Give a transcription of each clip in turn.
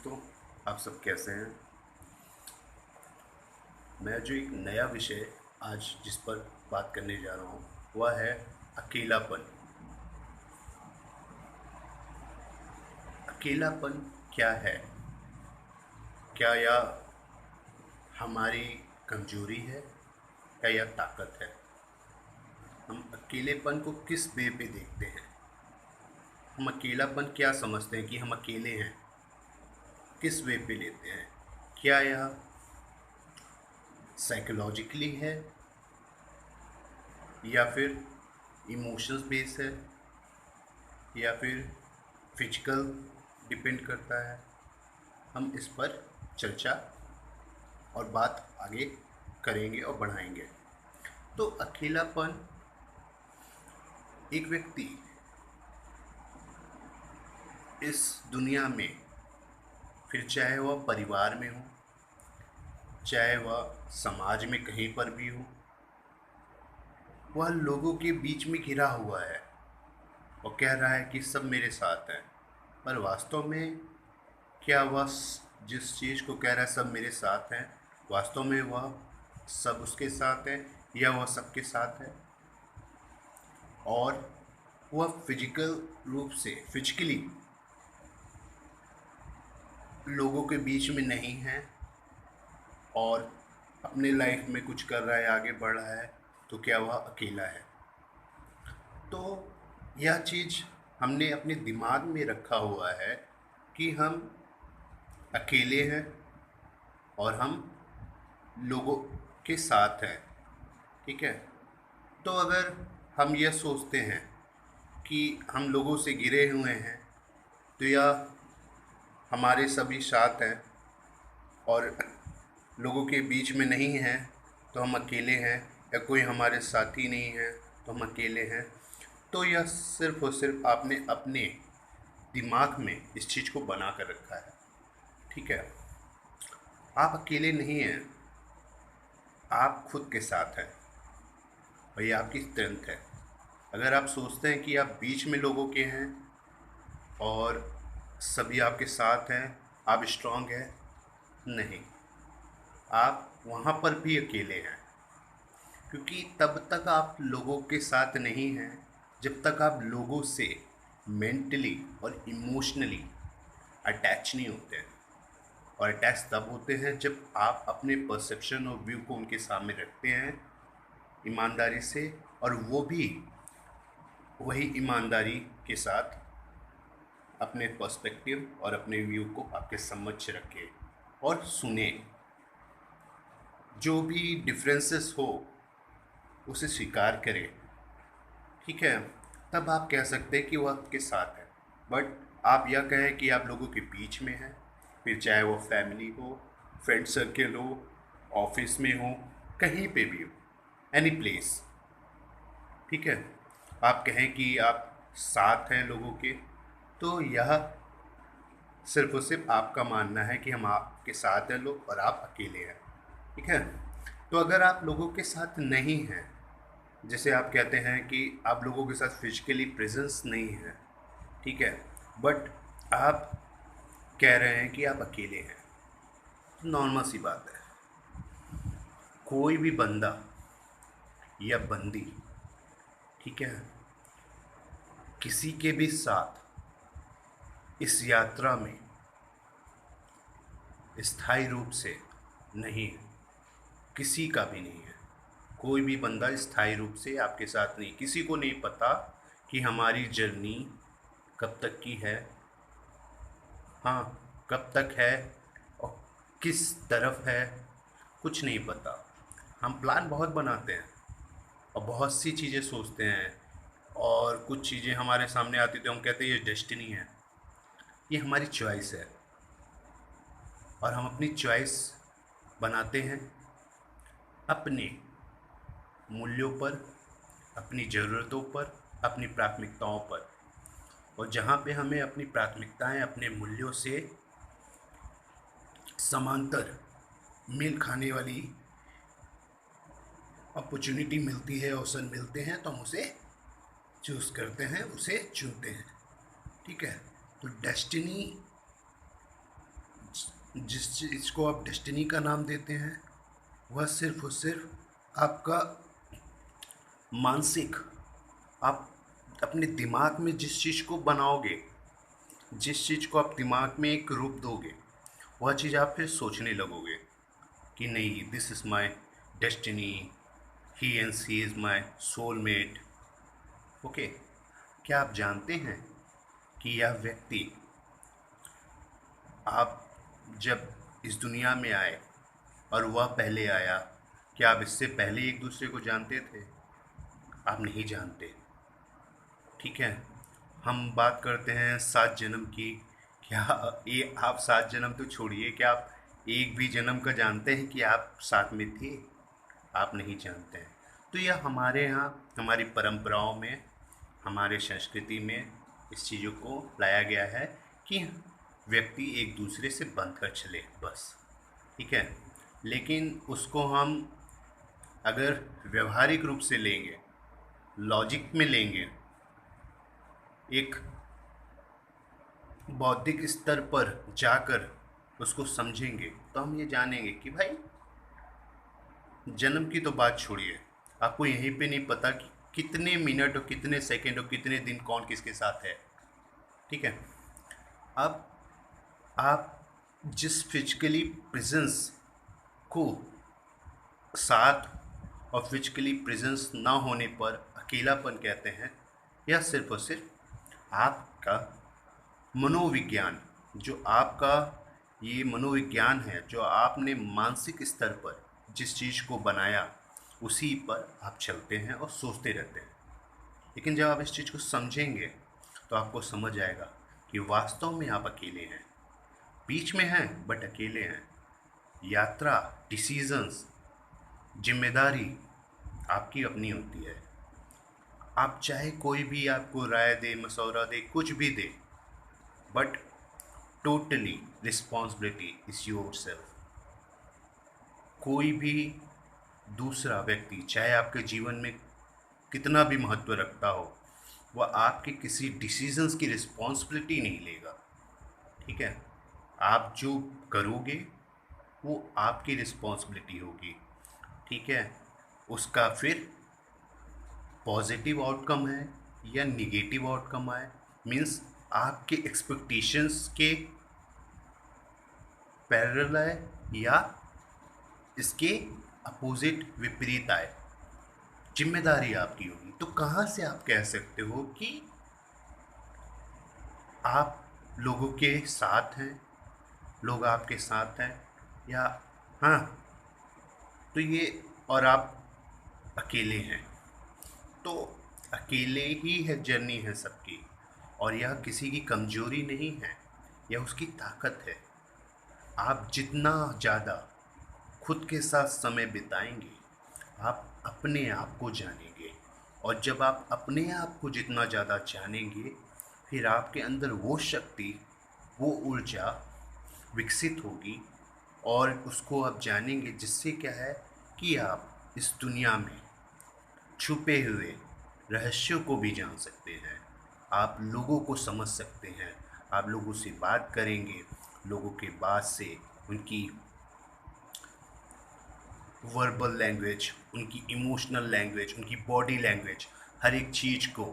दोस्तों, आप सब कैसे हैं। मैं जो एक नया विषय आज जिस पर बात करने जा रहा हूँ वह है अकेलापन। अकेलापन क्या है? क्या यह हमारी कमजोरी है या यह ताकत है? हम अकेलेपन को किस वे पे देखते हैं? हम अकेलापन क्या समझते हैं कि हम अकेले हैं? किस वे पे लेते हैं? क्या यह साइकोलॉजिकली है या फिर इमोशंस बेस है या फिर फिजिकल डिपेंड करता है? हम इस पर चर्चा और बात आगे करेंगे और बढ़ाएंगे। तो अकेलापन एक व्यक्ति इस दुनिया में, फिर चाहे वह परिवार में हो, चाहे वह समाज में कहीं पर भी हो, वह लोगों के बीच में घिरा हुआ है और कह रहा है कि सब मेरे साथ हैं। पर वास्तव में क्या वह जिस चीज़ को कह रहा है सब मेरे साथ हैं, वास्तव में वह सब उसके साथ है या वह सबके साथ है? और वह फिजिकल रूप से फिजिकली लोगों के बीच में नहीं है और अपने लाइफ में कुछ कर रहा है, आगे बढ़ रहा है, तो क्या वह अकेला है? तो यह चीज़ हमने अपने दिमाग में रखा हुआ है कि हम अकेले हैं और हम लोगों के साथ हैं। ठीक है। तो अगर हम यह सोचते हैं कि हम लोगों से घिरे हुए हैं तो यह हमारे सभी साथ हैं और लोगों के बीच में नहीं हैं तो हम अकेले हैं, या कोई हमारे साथी नहीं है तो हम अकेले हैं, तो यह सिर्फ़ और सिर्फ आपने अपने दिमाग में इस चीज़ को बना कर रखा है। ठीक है। आप अकेले नहीं हैं, आप खुद के साथ हैं और ये आपकी स्ट्रेंथ है। अगर आप सोचते हैं कि आप बीच में लोगों के हैं और सभी आपके साथ हैं, आप स्ट्रांग हैं, नहीं, आप वहाँ पर भी अकेले हैं। क्योंकि तब तक आप लोगों के साथ नहीं हैं जब तक आप लोगों से मेंटली और इमोशनली अटैच नहीं होते हैं। और अटैच तब होते हैं जब आप अपने परसेप्शन और व्यू को उनके सामने रखते हैं ईमानदारी से, और वो भी वही ईमानदारी के साथ अपने पर्सपेक्टिव और अपने व्यू को आपके समक्ष रखें और सुने। जो भी डिफरेंसेस हो उसे स्वीकार करें। ठीक है। तब आप कह सकते हैं कि वो आपके साथ है। बट आप यह कहें कि आप लोगों के बीच में हैं, फिर चाहे वो फैमिली हो, फ्रेंड सर्कल हो, ऑफिस में हो, कहीं पे भी हो, एनी प्लेस। ठीक है। आप कहें कि आप साथ हैं लोगों के, तो यह सिर्फ और सिर्फ आपका मानना है कि हम आपके साथ हैं लोग और आप अकेले हैं। ठीक है। तो अगर आप लोगों के साथ नहीं हैं, जैसे आप कहते हैं कि आप लोगों के साथ फिजिकली प्रेजेंस नहीं है, ठीक है, बट आप कह रहे हैं कि आप अकेले हैं, तो नॉर्मल सी बात है। कोई भी बंदा या बंदी, ठीक है, किसी के भी साथ इस यात्रा में स्थायी रूप से नहीं है, किसी का भी नहीं है। कोई भी बंदा स्थायी रूप से आपके साथ नहीं, किसी को नहीं पता कि हमारी जर्नी कब तक की है, हाँ, कब तक है और किस तरफ है, कुछ नहीं पता। हम प्लान बहुत बनाते हैं और बहुत सी चीज़ें सोचते हैं, और कुछ चीज़ें हमारे सामने आती तो हम कहते हैं ये डेस्टिनी है, ये हमारी चॉइस है। और हम अपनी चॉइस बनाते हैं अपने मूल्यों पर, अपनी ज़रूरतों पर, अपनी प्राथमिकताओं पर। और जहाँ पे हमें अपनी प्राथमिकताएं अपने मूल्यों से समांतर मेल खाने वाली अपॉर्चुनिटी मिलती है, अवसर मिलते हैं, तो हम उसे चूज़ करते हैं, उसे चुनते हैं। ठीक है। तो डेस्टिनी जिस चीज़ को आप डेस्टिनी का नाम देते हैं, वह सिर्फ और सिर्फ आपका मानसिक, आप अपने दिमाग में जिस चीज़ को बनाओगे, जिस चीज़ को आप दिमाग में एक रूप दोगे, वह चीज़ आप फिर सोचने लगोगे कि नहीं, this is my destiny, he and she is my soulmate. Okay, क्या आप जानते हैं कि यह व्यक्ति, आप जब इस दुनिया में आए और वह पहले आया, क्या आप इससे पहले एक दूसरे को जानते थे? आप नहीं जानते। ठीक है, हम बात करते हैं 7 जन्म की। क्या ये आप 7 जन्म तो छोड़िए, क्या आप एक भी जन्म का जानते हैं कि आप साथ में थे? आप नहीं जानते हैं। तो यह हमारे यहाँ, हमारी परंपराओं में, हमारे संस्कृति में इस चीज़ों को लाया गया है कि व्यक्ति एक दूसरे से बंध कर चले, बस। ठीक है, लेकिन उसको हम अगर व्यवहारिक रूप से लेंगे, लॉजिक में लेंगे, एक बौद्धिक स्तर पर जाकर उसको समझेंगे, तो हम ये जानेंगे कि भाई, जन्म की तो बात छोड़िए, आपको यहीं पे नहीं पता कि कितने मिनट और कितने सेकंड और कितने दिन कौन किसके साथ है। ठीक है, अब आप जिस फिजिकली प्रेजेंस को साथ और फिजिकली प्रेजेंस ना होने पर अकेलापन कहते हैं, यह सिर्फ और सिर्फ आपका मनोविज्ञान, जो आपका ये मनोविज्ञान है, जो आपने मानसिक स्तर पर जिस चीज़ को बनाया, उसी पर आप चलते हैं और सोचते रहते हैं। लेकिन जब आप इस चीज़ को समझेंगे, तो आपको समझ आएगा कि वास्तव में आप अकेले हैं, बीच में हैं बट अकेले हैं। यात्रा, डिसीजंस, जिम्मेदारी आपकी अपनी होती है। आप चाहे कोई भी आपको राय दे, मशवरा दे, कुछ भी दे, but totally responsibility is your self. कोई भी दूसरा व्यक्ति चाहे आपके जीवन में कितना भी महत्व रखता हो, वह आपके किसी डिसीजंस की रिस्पॉन्सिबिलिटी नहीं लेगा। ठीक है, आप जो करोगे वो आपकी रिस्पॉन्सिबिलिटी होगी। ठीक है, उसका फिर पॉजिटिव आउटकम है या निगेटिव आउटकम आए, मीन्स आपके एक्सपेक्टेशंस के पैरेलल आए या इसके अपोजिट, विपरीत आए, जिम्मेदारी आपकी होगी। तो कहाँ से आप कह सकते हो कि आप लोगों के साथ हैं, लोग आपके साथ हैं, या हाँ, तो ये, और आप अकेले हैं। तो अकेले ही है, जर्नी है सबकी, और यह किसी की कमजोरी नहीं है, यह उसकी ताकत है। आप जितना ज़्यादा खुद के साथ समय बिताएंगे, आप अपने आप को जानेंगे, और जब आप अपने आप को जितना ज़्यादा जानेंगे, फिर आपके अंदर वो शक्ति, वो ऊर्जा विकसित होगी, और उसको आप जानेंगे, जिससे क्या है कि आप इस दुनिया में छुपे हुए रहस्यों को भी जान सकते हैं। आप लोगों को समझ सकते हैं, आप लोगों से बात करेंगे, लोगों के बात से उनकी वर्बल लैंग्वेज, उनकी इमोशनल लैंग्वेज, उनकी बॉडी लैंग्वेज, हर एक चीज़ को,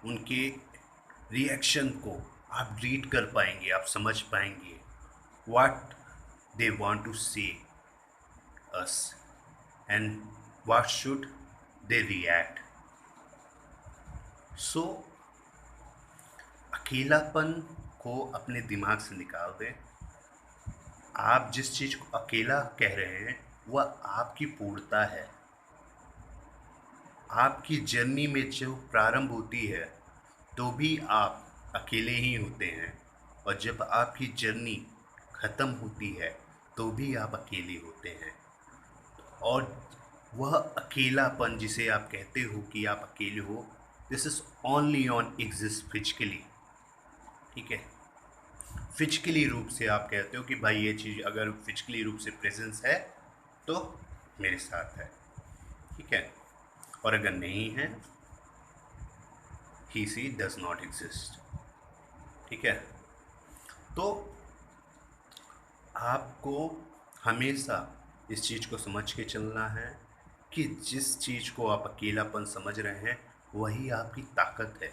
उनके रिएक्शन को आप रीड कर पाएंगे, आप समझ पाएंगे what they want to say us and what should they react. So अकेलापन को अपने दिमाग से निकाल दें। आप जिस चीज़ को अकेला कह रहे हैं, वह आपकी पूर्णता है। आपकी जर्नी में जो प्रारंभ होती है, तो भी आप अकेले ही होते हैं, और जब आपकी जर्नी ख़त्म होती है, तो भी आप अकेले होते हैं। और वह अकेलापन जिसे आप कहते हो कि आप अकेले हो, this is only on exist physically. ठीक है, फिजिकली रूप से आप कहते हो कि भाई ये चीज़ अगर फिजिकली रूप से प्रेजेंस है, तो मेरे साथ है। ठीक है, और अगर नहीं है, ही सी डज नॉट एग्जिस्ट। ठीक है, तो आपको हमेशा इस चीज़ को समझ के चलना है कि जिस चीज़ को आप अकेलापन समझ रहे हैं वही आपकी ताकत है।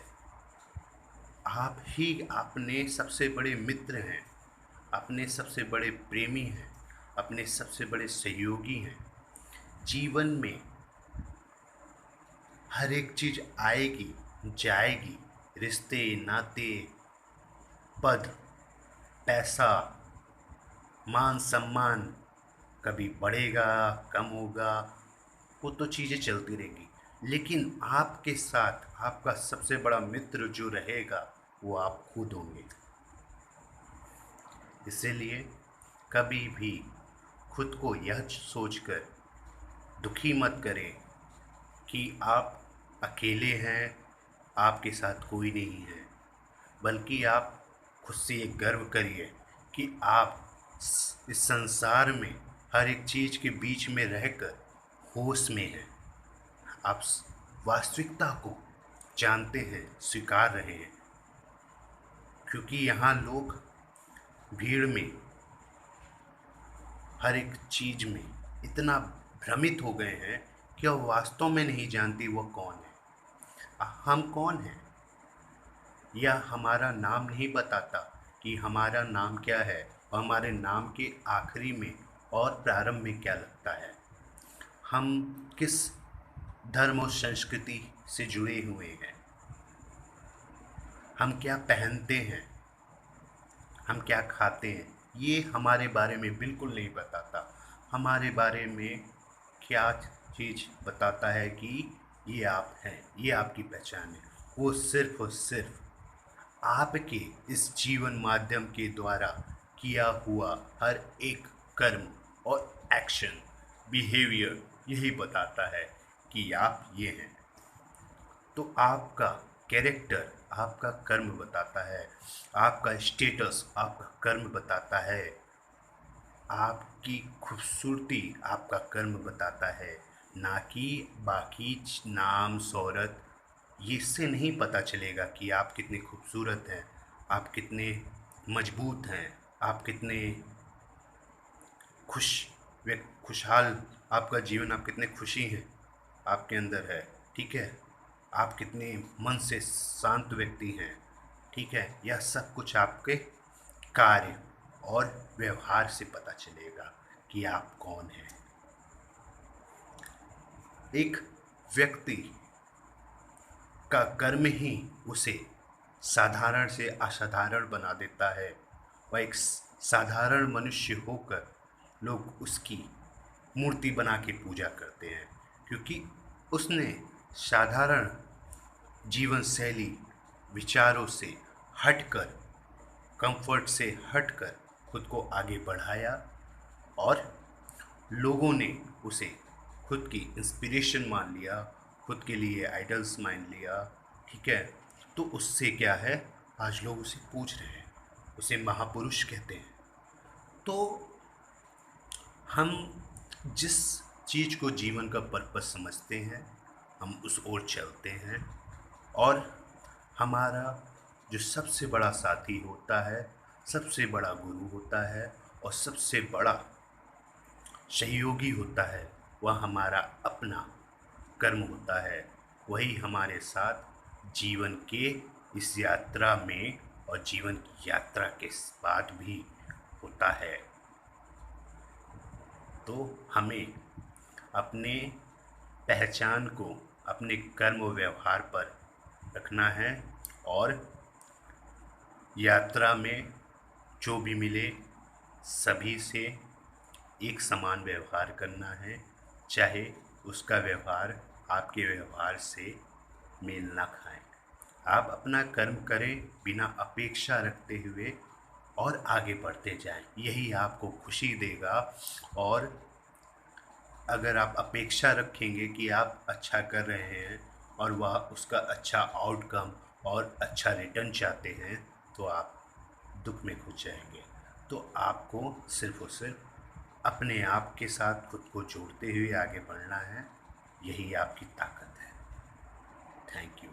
आप ही अपने सबसे बड़े मित्र हैं, अपने सबसे बड़े प्रेमी हैं, अपने सबसे बड़े सहयोगी हैं। जीवन में हर एक चीज़ आएगी, जाएगी, रिश्ते, नाते, पद, पैसा, मान सम्मान, कभी बढ़ेगा, कम होगा, वो तो चीज़ें चलती रहेंगी। लेकिन आपके साथ आपका सबसे बड़ा मित्र जो रहेगा वो आप खुद होंगे। इसीलिए कभी भी खुद को यह सोचकर दुखी मत करें कि आप अकेले हैं, आपके साथ कोई नहीं है, बल्कि आप खुद से ये गर्व करिए कि आप इस संसार में हर एक चीज़ के बीच में रहकर होश में हैं। आप वास्तविकता को जानते हैं, स्वीकार रहे हैं, क्योंकि यहाँ लोग भीड़ में हर एक चीज़ में इतना भ्रमित हो गए हैं कि वो वास्तव में नहीं जानती वो कौन है, हम कौन हैं, या हमारा नाम नहीं बताता कि हमारा नाम क्या है और हमारे नाम के आखिरी में और प्रारंभ में क्या लगता है, हम किस धर्म और संस्कृति से जुड़े हुए हैं, हम क्या पहनते हैं, हम क्या खाते हैं, ये हमारे बारे में बिल्कुल नहीं बताता। हमारे बारे में क्या चीज़ बताता है कि ये आप हैं, ये आपकी पहचान है। वो सिर्फ और सिर्फ आपके इस जीवन माध्यम के द्वारा किया हुआ हर एक कर्म और एक्शन, बिहेवियर यही बताता है कि आप ये हैं। तो आपका कैरेक्टर आपका कर्म बताता है, आपका स्टेटस आपका कर्म बताता है, आपकी खूबसूरती आपका कर्म बताता है, ना कि बाकी नाम शोहरत। ये इससे नहीं पता चलेगा कि आप कितने खूबसूरत हैं, आप कितने मजबूत हैं, आप कितने खुशहाल आपका जीवन, आप कितने खुशी हैं आपके अंदर है, ठीक है, आप कितने मन से शांत व्यक्ति हैं, ठीक है। यह सब कुछ आपके कार्य और व्यवहार से पता चलेगा कि आप कौन हैं। एक व्यक्ति का कर्म ही उसे साधारण से असाधारण बना देता है। वह एक साधारण मनुष्य होकर लोग उसकी मूर्ति बना के पूजा करते हैं, क्योंकि उसने साधारण जीवन शैली, विचारों से हटकर, कंफर्ट से हटकर खुद को आगे बढ़ाया और लोगों ने उसे खुद की इंस्पिरेशन मान लिया, खुद के लिए आइडल्स मान लिया, ठीक है। तो उससे क्या है, आज लोग उसे पूछ रहे हैं, उसे महापुरुष कहते हैं। तो हम जिस चीज़ को जीवन का पर्पस समझते हैं हम उस ओर चलते हैं, और हमारा जो सबसे बड़ा साथी होता है, सबसे बड़ा गुरु होता है और सबसे बड़ा सहयोगी होता है, वह हमारा अपना कर्म होता है। वही हमारे साथ जीवन के इस यात्रा में और जीवन की यात्रा के बाद भी होता है। तो हमें अपने पहचान को अपने कर्म और व्यवहार पर रखना है, और यात्रा में जो भी मिले सभी से एक समान व्यवहार करना है, चाहे उसका व्यवहार आपके व्यवहार से मेल ना खाए। आप अपना कर्म करें बिना अपेक्षा रखते हुए और आगे बढ़ते जाएं, यही आपको खुशी देगा। और अगर आप अपेक्षा रखेंगे कि आप अच्छा कर रहे हैं और वह उसका अच्छा आउटकम और अच्छा रिटर्न चाहते हैं, तो आप दुख में खो जाएंगे। तो आपको सिर्फ और सिर्फ अपने आप के साथ खुद को जोड़ते हुए आगे बढ़ना है, यही आपकी ताकत है। Thank you.